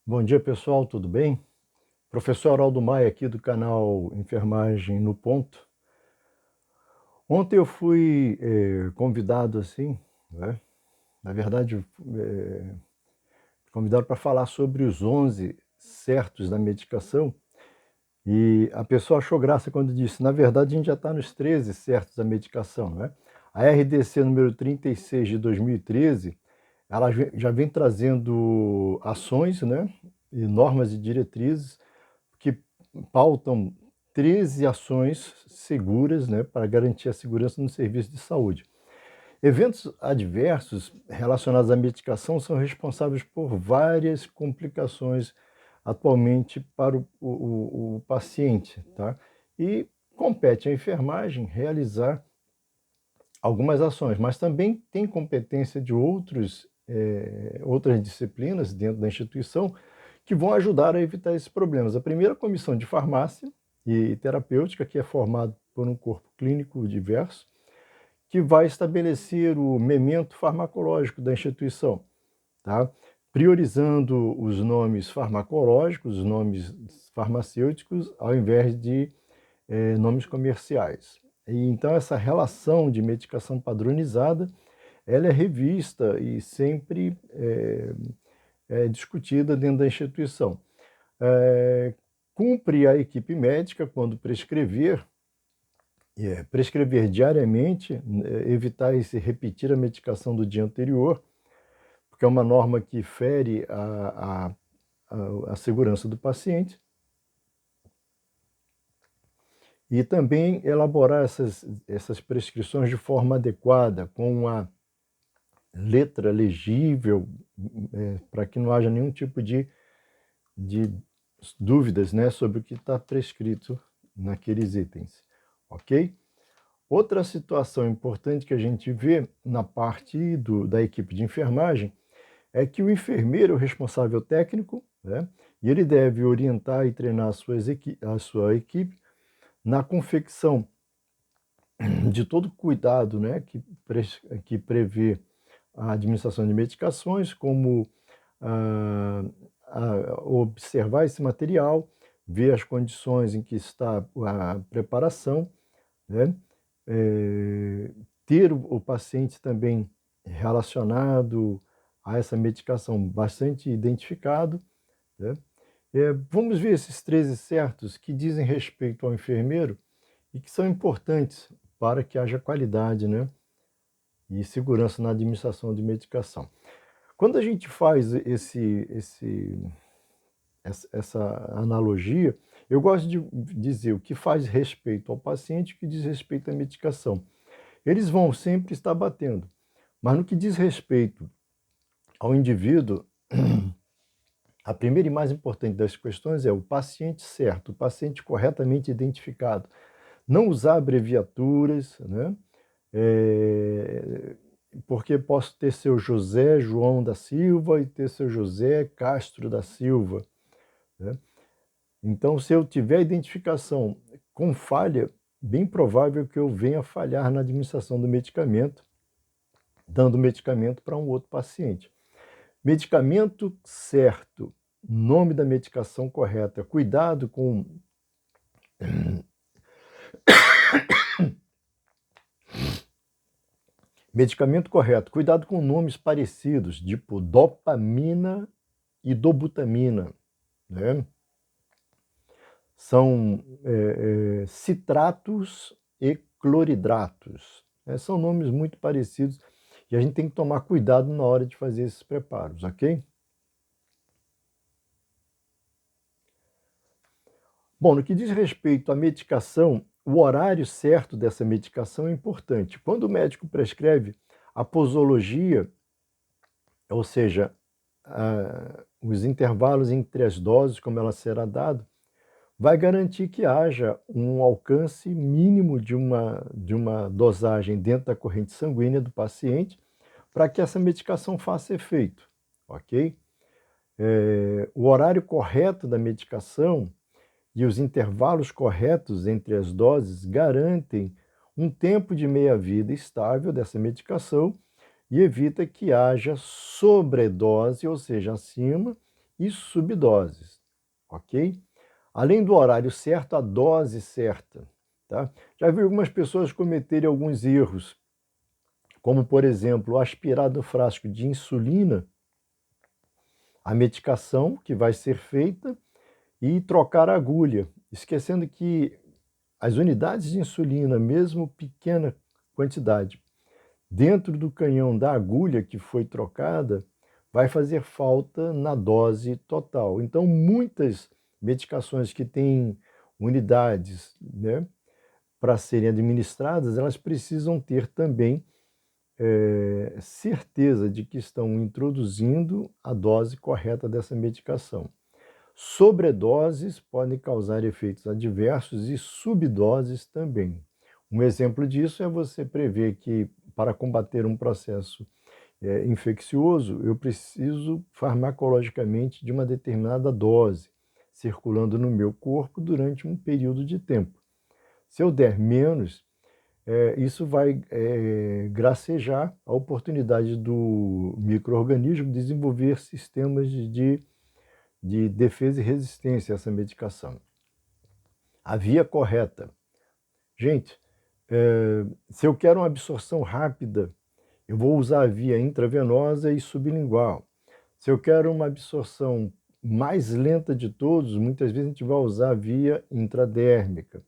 Bom dia, pessoal, tudo bem? Professor Araldo Maia aqui do canal Enfermagem no Ponto. Ontem eu fui convidado assim, né? Na verdade, convidado para falar sobre os 11 certos da medicação, e a pessoa achou graça quando disse, na verdade a gente já está nos 13 certos da medicação, né? A RDC número 36 de 2013, ela já vem trazendo ações, né? E normas e diretrizes que pautam 13 ações seguras, né, para garantir a segurança no serviço de saúde. Eventos adversos relacionados à medicação são responsáveis por várias complicações atualmente para o paciente, tá? E compete à enfermagem realizar algumas ações, mas também tem competência de outras disciplinas dentro da instituição que vão ajudar a evitar esses problemas. A primeira, a comissão de farmácia e terapêutica, que é formada por um corpo clínico diverso, que vai estabelecer o memento farmacológico da instituição, tá? Priorizando os nomes farmacológicos, os nomes farmacêuticos, ao invés de nomes comerciais. E então essa relação de medicação padronizada, ela é revista e sempre discutida dentro da instituição. Cumpre a equipe médica, quando prescrever diariamente, evitar esse repetir a medicação do dia anterior, porque é uma norma que fere a segurança do paciente, e também elaborar essas prescrições de forma adequada, com uma letra legível, para que não haja nenhum tipo de dúvidas, né, sobre o que está prescrito naqueles itens, ok? Outra situação importante que a gente vê na parte da equipe de enfermagem é que o enfermeiro é o responsável técnico, né, e ele deve orientar e treinar a sua equipe na confecção de todo cuidado, né, que prevê a administração de medicações, como observar esse material, ver as condições em que está a preparação, né, ter o paciente também relacionado a essa medicação bastante identificado, né. Vamos ver esses 13 certos que dizem respeito ao enfermeiro e que são importantes para que haja qualidade, né, e segurança na administração de medicação. Quando a gente faz essa analogia, eu gosto de dizer o que faz respeito ao paciente e o que diz respeito à medicação. Eles vão sempre estar batendo, mas no que diz respeito ao indivíduo, a primeira e mais importante das questões é o paciente certo, o paciente corretamente identificado. Não usar abreviaturas, né? Porque posso ter seu José João da Silva e ter seu José Castro da Silva, né? Então, se eu tiver identificação com falha, bem provável que eu venha falhar na administração do medicamento, dando medicamento para um outro paciente. Medicamento certo, nome da medicação correta, cuidado com medicamento correto, cuidado com nomes parecidos, tipo dopamina e dobutamina, né? São citratos e cloridratos, né? São nomes muito parecidos e a gente tem que tomar cuidado na hora de fazer esses preparos, ok? Bom, no que diz respeito à medicação, o horário certo dessa medicação é importante. Quando o médico prescreve a posologia, ou seja, os intervalos entre as doses, como ela será dada, vai garantir que haja um alcance mínimo de uma dosagem dentro da corrente sanguínea do paciente para que essa medicação faça efeito, ok? O horário correto da medicação e os intervalos corretos entre as doses garantem um tempo de meia-vida estável dessa medicação e evita que haja sobredose, ou seja, acima, e subdoses, ok? Além do horário certo, a dose certa, tá? Já vi algumas pessoas cometerem alguns erros, como, por exemplo, aspirar do frasco de insulina a medicação que vai ser feita e trocar a agulha, esquecendo que as unidades de insulina, mesmo pequena quantidade, dentro do canhão da agulha que foi trocada, vai fazer falta na dose total. Então, muitas medicações que têm unidades, né, para serem administradas, elas precisam ter também certeza de que estão introduzindo a dose correta dessa medicação. Sobredoses podem causar efeitos adversos e subdoses também. Um exemplo disso é você prever que, para combater um processo infeccioso, eu preciso farmacologicamente de uma determinada dose circulando no meu corpo durante um período de tempo. Se eu der menos, isso vai gracejar a oportunidade do micro-organismo desenvolver sistemas de defesa e resistência a essa medicação. A via correta. Gente, se eu quero uma absorção rápida, eu vou usar a via intravenosa e sublingual. Se eu quero uma absorção mais lenta de todos, muitas vezes a gente vai usar a via intradérmica.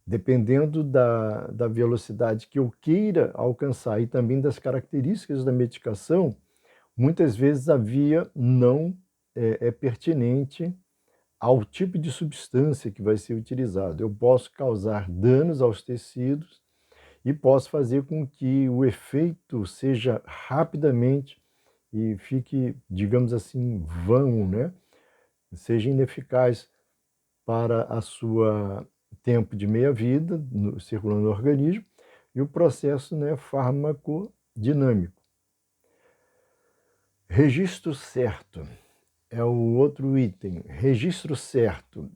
Dependendo da velocidade que eu queira alcançar e também das características da medicação, muitas vezes a via não é pertinente ao tipo de substância que vai ser utilizado. Eu posso causar danos aos tecidos e posso fazer com que o efeito seja rapidamente e fique, digamos assim, vão, né? Seja ineficaz para a sua tempo de meia-vida circulando no organismo e o processo, né, farmacodinâmico. Registro certo é o outro item. Registro certo.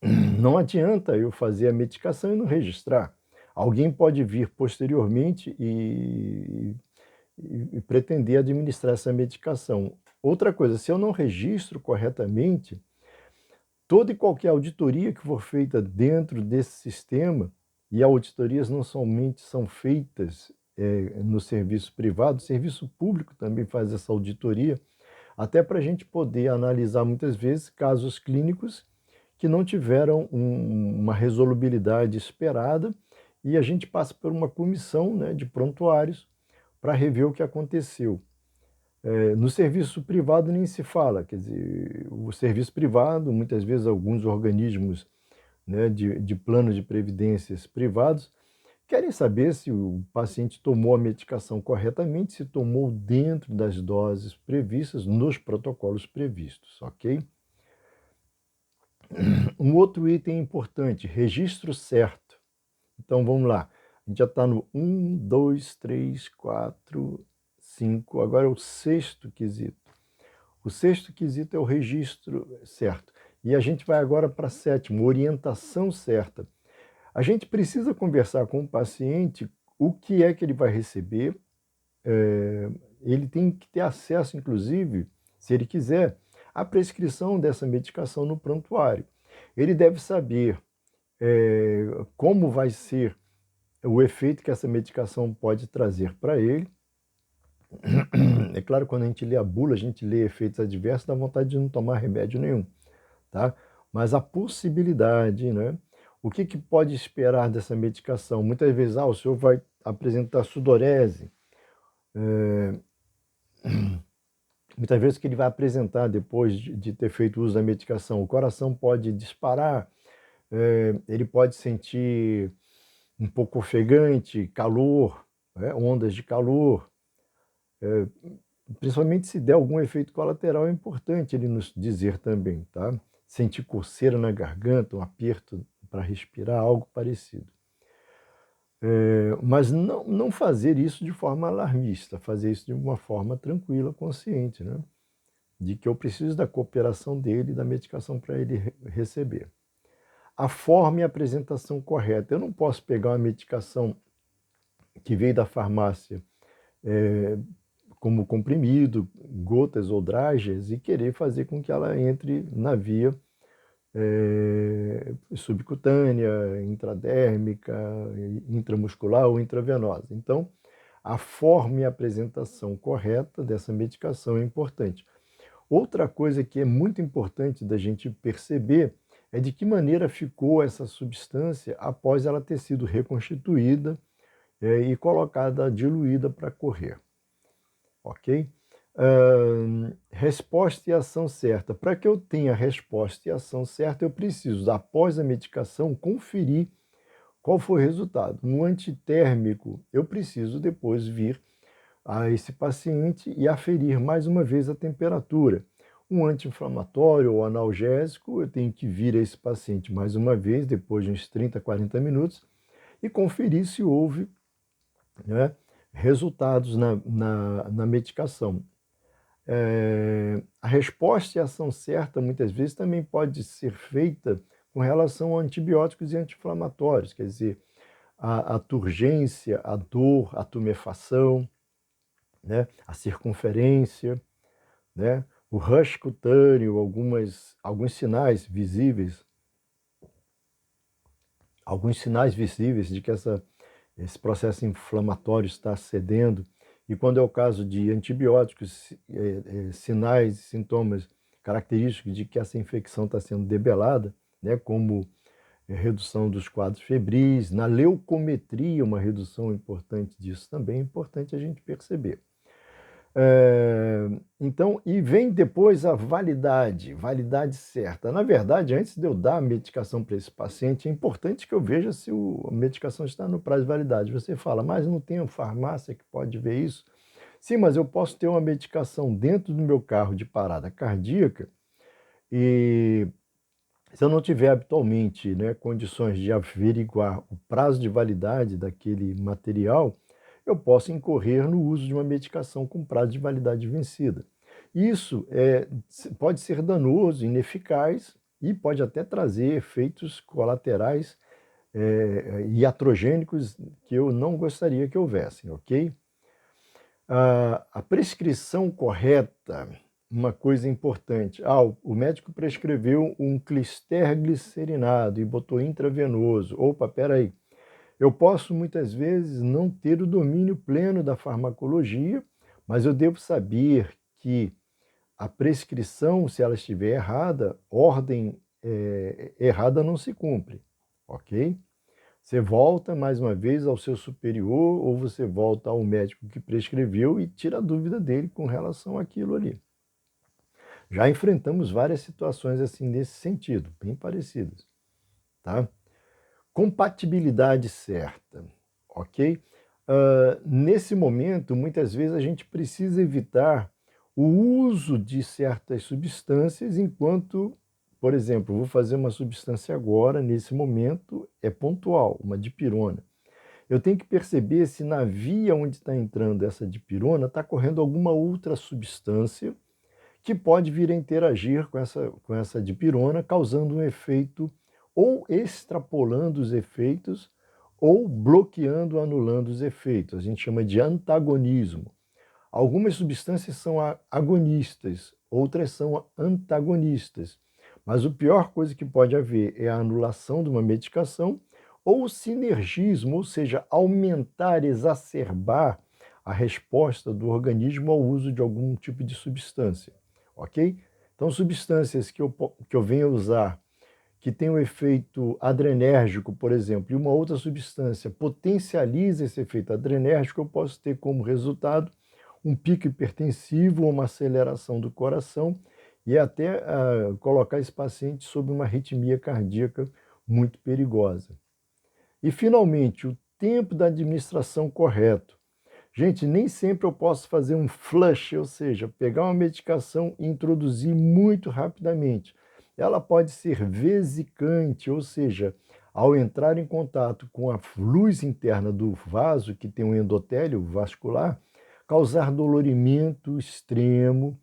Não adianta eu fazer a medicação e não registrar. Alguém pode vir posteriormente e pretender administrar essa medicação. Outra coisa, se eu não registro corretamente, toda e qualquer auditoria que for feita dentro desse sistema, e auditorias não somente são feitas no serviço privado, o serviço público também faz essa auditoria, até para a gente poder analisar muitas vezes casos clínicos que não tiveram uma resolubilidade esperada e a gente passa por uma comissão, né, de prontuários para rever o que aconteceu. No serviço privado nem se fala, quer dizer, o serviço privado, muitas vezes alguns organismos, né, de plano de previdências privados, querem saber se o paciente tomou a medicação corretamente, se tomou dentro das doses previstas nos protocolos previstos, ok? Um outro item importante, registro certo. Então vamos lá, a gente já está no 1, 2, 3, 4, 5, agora é o sexto quesito. O sexto quesito é o registro certo. E a gente vai agora para sétimo, orientação certa. A gente precisa conversar com o paciente o que é que ele vai receber. Ele tem que ter acesso, inclusive, se ele quiser, à prescrição dessa medicação no prontuário. Ele deve saber como vai ser o efeito que essa medicação pode trazer para ele. É claro, quando a gente lê a bula, a gente lê efeitos adversos, dá vontade de não tomar remédio nenhum, tá? Mas a possibilidade, né? O que pode esperar dessa medicação? Muitas vezes, o senhor vai apresentar sudorese. Muitas vezes que ele vai apresentar depois de ter feito uso da medicação, o coração pode disparar, ele pode sentir um pouco ofegante, calor, ondas de calor, principalmente se der algum efeito colateral, é importante ele nos dizer também, tá? Sentir coceira na garganta, um aperto para respirar, algo parecido. Mas não fazer isso de forma alarmista, fazer isso de uma forma tranquila, consciente, né? De que eu preciso da cooperação dele e da medicação para ele receber. A forma e a apresentação correta. Eu não posso pegar uma medicação que veio da farmácia como comprimido, gotas ou dragas, e querer fazer com que ela entre na via subcutânea, intradérmica, intramuscular ou intravenosa. Então, a forma e a apresentação correta dessa medicação é importante. Outra coisa que é muito importante da gente perceber é de que maneira ficou essa substância após ela ter sido reconstituída e colocada, diluída para correr. Ok? Resposta e ação certa. Para que eu tenha resposta e ação certa, eu preciso, após a medicação, conferir qual foi o resultado. No antitérmico, eu preciso depois vir a esse paciente e aferir mais uma vez a temperatura. Um anti-inflamatório ou analgésico, eu tenho que vir a esse paciente mais uma vez, depois de uns 30, 40 minutos, e conferir se houve, né, resultados na medicação. A resposta e a ação certa, muitas vezes, também pode ser feita com relação a antibióticos e anti-inflamatórios, quer dizer, a turgência, a dor, a tumefação, né, a circunferência, né, o rush cutâneo, alguns sinais visíveis de que esse processo inflamatório está cedendo. E quando é o caso de antibióticos, sinais e sintomas característicos de que essa infecção está sendo debelada, né, como redução dos quadros febris, na leucometria, uma redução importante disso também é importante a gente perceber. Então, e vem depois a validade certa. Na verdade, antes de eu dar a medicação para esse paciente, é importante que eu veja se a medicação está no prazo de validade. Você fala, mas não tem farmácia que pode ver isso? Sim, mas eu posso ter uma medicação dentro do meu carro de parada cardíaca e se eu não tiver habitualmente, né, condições de averiguar o prazo de validade daquele material, eu posso incorrer no uso de uma medicação com prazo de validade vencida. Isso pode ser danoso, ineficaz e pode até trazer efeitos colaterais iatrogênicos que eu não gostaria que houvessem, ok? A prescrição correta, uma coisa importante. O médico prescreveu um clisterglicerinado e botou intravenoso. Opa, peraí. Eu posso, muitas vezes, não ter o domínio pleno da farmacologia, mas eu devo saber que a prescrição, se ela estiver errada, ordem errada não se cumpre, ok? Você volta, mais uma vez, ao seu superior ou você volta ao médico que prescreveu e tira a dúvida dele com relação àquilo ali. Já enfrentamos várias situações assim nesse sentido, bem parecidas, tá? Compatibilidade certa, ok? Nesse momento, muitas vezes a gente precisa evitar o uso de certas substâncias enquanto, por exemplo, vou fazer uma substância agora, nesse momento, é pontual, uma dipirona. Eu tenho que perceber se na via onde está entrando essa dipirona está correndo alguma outra substância que pode vir a interagir com essa dipirona, causando um efeito ou extrapolando os efeitos ou bloqueando, anulando os efeitos. A gente chama de antagonismo. Algumas substâncias são agonistas, outras são antagonistas. Mas a pior coisa que pode haver é a anulação de uma medicação ou o sinergismo, ou seja, aumentar, exacerbar a resposta do organismo ao uso de algum tipo de substância, ok? Então, substâncias que eu venho a usar que tem um efeito adrenérgico, por exemplo, e uma outra substância potencializa esse efeito adrenérgico, eu posso ter como resultado um pico hipertensivo, uma aceleração do coração e até colocar esse paciente sob uma arritmia cardíaca muito perigosa. E, finalmente, o tempo da administração correto. Gente, nem sempre eu posso fazer um flush, ou seja, pegar uma medicação e introduzir muito rapidamente. Ela pode ser vesicante, ou seja, ao entrar em contato com a luz interna do vaso, que tem um endotélio vascular, causar dolorimento extremo,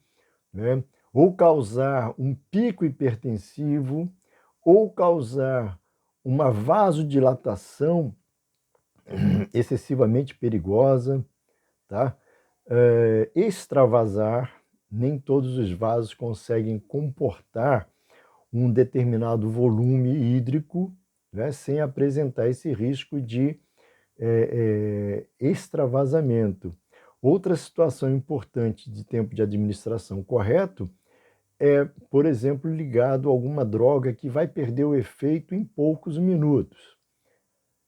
né? Ou causar um pico hipertensivo, ou causar uma vasodilatação excessivamente perigosa, tá? extravasar, nem todos os vasos conseguem comportar um determinado volume hídrico, né, sem apresentar esse risco de extravasamento. Outra situação importante de tempo de administração correto é, por exemplo, ligado a alguma droga que vai perder o efeito em poucos minutos,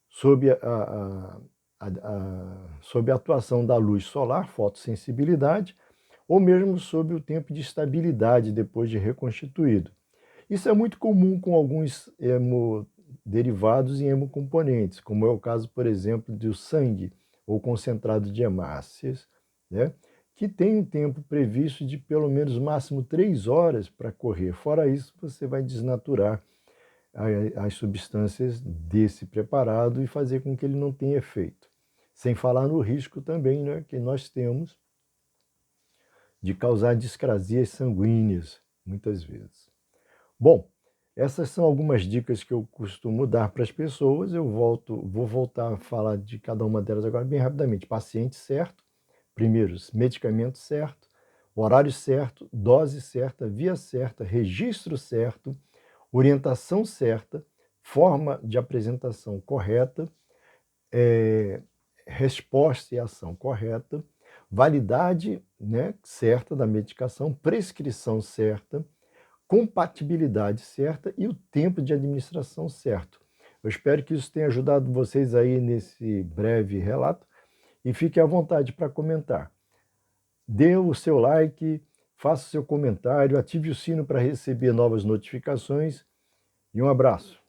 sob sob a atuação da luz solar, fotossensibilidade, ou mesmo sob o tempo de estabilidade depois de reconstituído. Isso é muito comum com alguns hemoderivados e hemocomponentes, como é o caso, por exemplo, do sangue ou concentrado de hemácias, né, que tem um tempo previsto de pelo menos máximo 3 horas para correr. Fora isso, você vai desnaturar as substâncias desse preparado e fazer com que ele não tenha efeito. Sem falar no risco também, né, que nós temos de causar discrasias sanguíneas, muitas vezes. Bom, essas são algumas dicas que eu costumo dar para as pessoas. Vou voltar a falar de cada uma delas agora bem rapidamente. Paciente certo, primeiro, medicamento certo, horário certo, dose certa, via certa, registro certo, orientação certa, forma de apresentação correta, resposta e ação correta, validade, né, certa da medicação, prescrição certa, compatibilidade certa e o tempo de administração certo. Eu espero que isso tenha ajudado vocês aí nesse breve relato e fique à vontade para comentar. Dê o seu like, faça o seu comentário, ative o sino para receber novas notificações e um abraço.